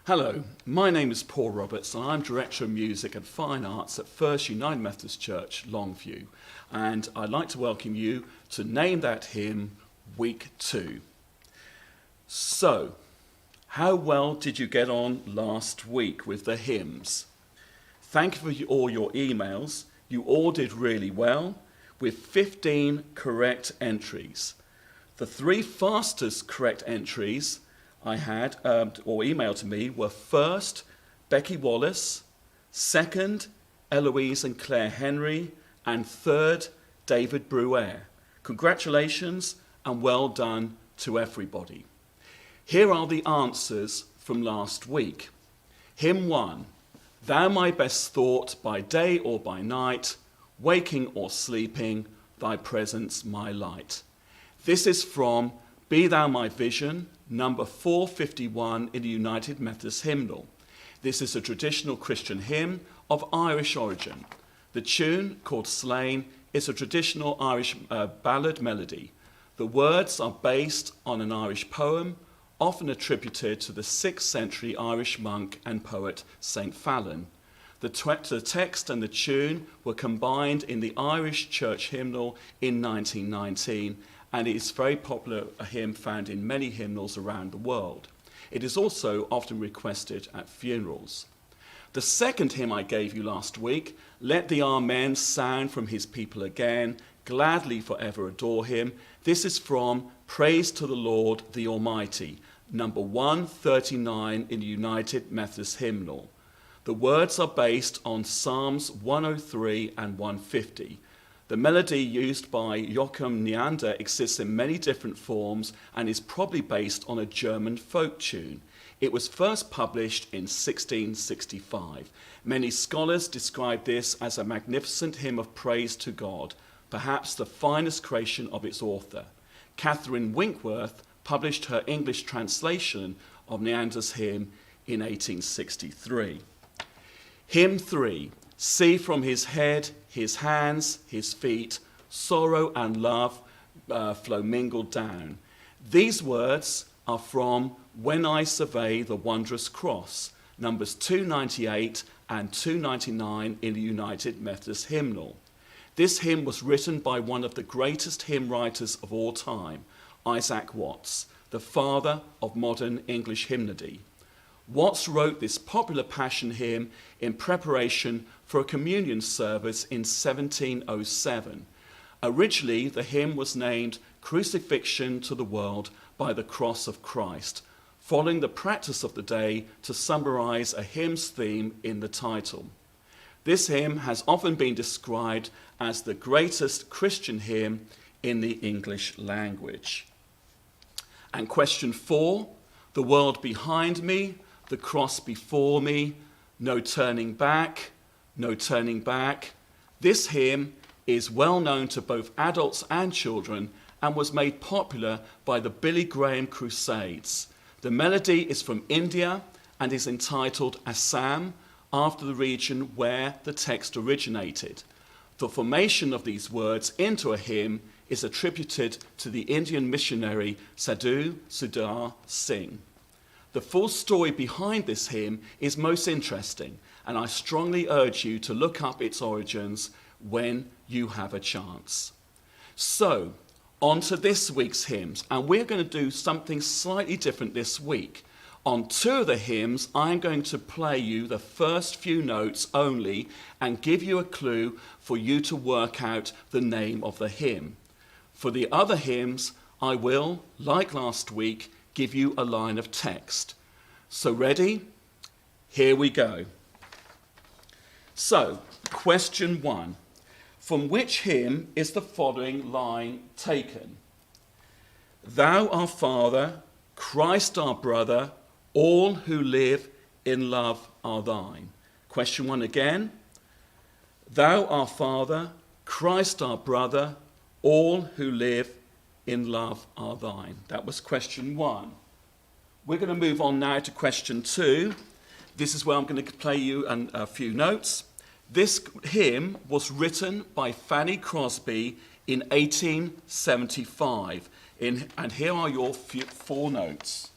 Hello, my name is Paul Roberts and I'm Director of Music and Fine Arts at First United Methodist Church, Longview. And I'd like to welcome you to Name That Hymn, Week 2. So, how well did you get on last week with the hymns? Thank you for all your emails. You all did really well, with 15 correct entries. The 3 fastest correct entries I had, or emailed to me, were first, Becky Wallace, second, Eloise and Claire Henry, and third, David Bruere. Congratulations and well done to everybody. Here are the answers from last week. Hymn 1, Thou my best thought by day or by night, waking or sleeping, thy presence my light. This is from Be Thou My Vision, number 451 in the United Methodist Hymnal. This is a traditional Christian hymn of Irish origin. The tune, called Slain, is a traditional Irish ballad melody. The words are based on an Irish poem, often attributed to the 6th century Irish monk and poet St. Fallon. The text and the tune were combined in the Irish church hymnal in 1919, and it is very popular, a hymn found in many hymnals around the world. It is also often requested at funerals. The second hymn I gave you last week, Let the Amen sound from his people again, gladly forever adore him. This is from Praise to the Lord the Almighty, number 139 in the United Methodist Hymnal. The words are based on Psalms 103 and 150. The melody used by Joachim Neander exists in many different forms and is probably based on a German folk tune. It was first published in 1665. Many scholars describe this as a magnificent hymn of praise to God, perhaps the finest creation of its author. Catherine Winkworth published her English translation of Neander's hymn in 1863. Hymn 3. See from his head, his hands, his feet, sorrow and love flow mingled down. These words are from When I Survey the Wondrous Cross, numbers 298 and 299 in the United Methodist Hymnal. This hymn was written by one of the greatest hymn writers of all time, Isaac Watts, the father of modern English hymnody. Watts wrote this popular passion hymn in preparation for a communion service in 1707. Originally, the hymn was named Crucifixion to the World by the Cross of Christ, following the practice of the day to summarize a hymn's theme in the title. This hymn has often been described as the greatest Christian hymn in the English language. And question 4, the world behind me, the cross before me, no turning back, no turning back. This hymn is well known to both adults and children and was made popular by the Billy Graham Crusades. The melody is from India and is entitled Assam, after the region where the text originated. The formation of these words into a hymn is attributed to the Indian missionary Sadhu Sudar Singh. The full story behind this hymn is most interesting, and I strongly urge you to look up its origins when you have a chance. So, on to this week's hymns, and we're going to do something slightly different this week. On 2 of the hymns, I'm going to play you the first few notes only and give you a clue for you to work out the name of the hymn. For the other hymns, I will, like last week, give you a line of text. So ready? Here we go. So, question 1. From which hymn is the following line taken? Thou our Father, Christ our brother, all who live in love are thine. Question 1 again. Thou our Father, Christ our brother, all who live in love are thine. That was question 1. We're going to move on now to question 2. This is where I'm going to play you a few notes. This hymn was written by Fanny Crosby in 1875. And here are your 4 notes.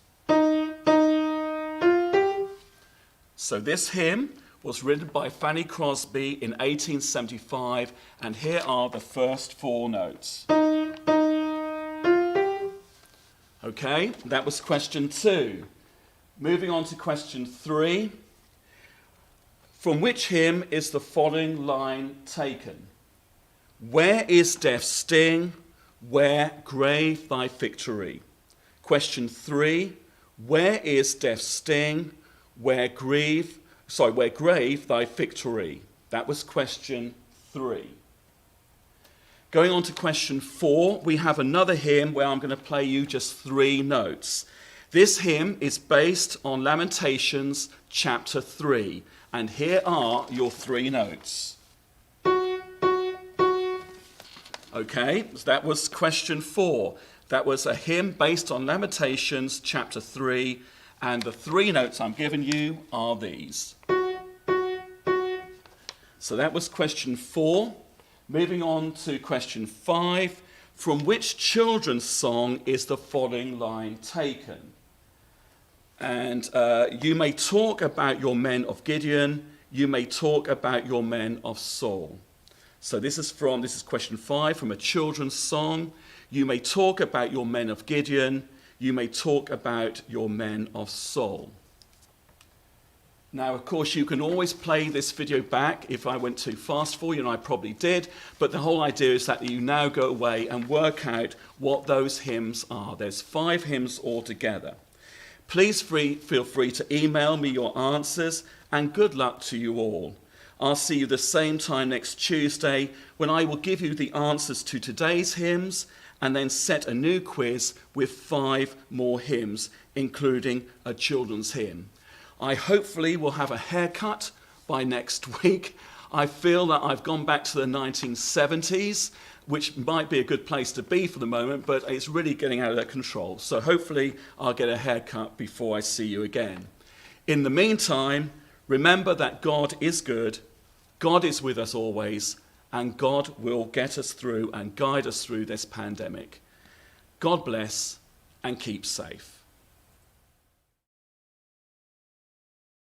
So this hymn was written by Fanny Crosby in 1875, and here are the first 4 notes. Okay, that was question 2. Moving on to question 3. From which hymn is the following line taken? Where is death's sting? Where grave thy victory? Question 3. Where is death's sting? Where grave thy victory? That was question 3. Going on to question 4, we have another hymn where I'm going to play you just 3 notes. This hymn is based on Lamentations chapter 3, and here are your 3 notes. Okay, so that was question 4. That was a hymn based on Lamentations chapter 3, and the 3 notes I'm giving you are these. So that was question 4. Moving on to question 5. From which children's song is the following line taken? And you may talk about your men of Gideon. You may talk about your men of Saul. So this is question 5 from a children's song. You may talk about your men of Gideon. You may talk about your men of Saul. Now, of course, you can always play this video back if I went too fast for you, and I probably did. But the whole idea is that you now go away and work out what those hymns are. There's 5 hymns altogether. Please feel free to email me your answers, and good luck to you all. I'll see you the same time next Tuesday when I will give you the answers to today's hymns and then set a new quiz with 5 more hymns, including a children's hymn. I hopefully will have a haircut by next week. I feel that I've gone back to the 1970s, which might be a good place to be for the moment, but it's really getting out of control. So hopefully I'll get a haircut before I see you again. In the meantime, remember that God is good. God is with us always, and God will get us through and guide us through this pandemic. God bless and keep safe.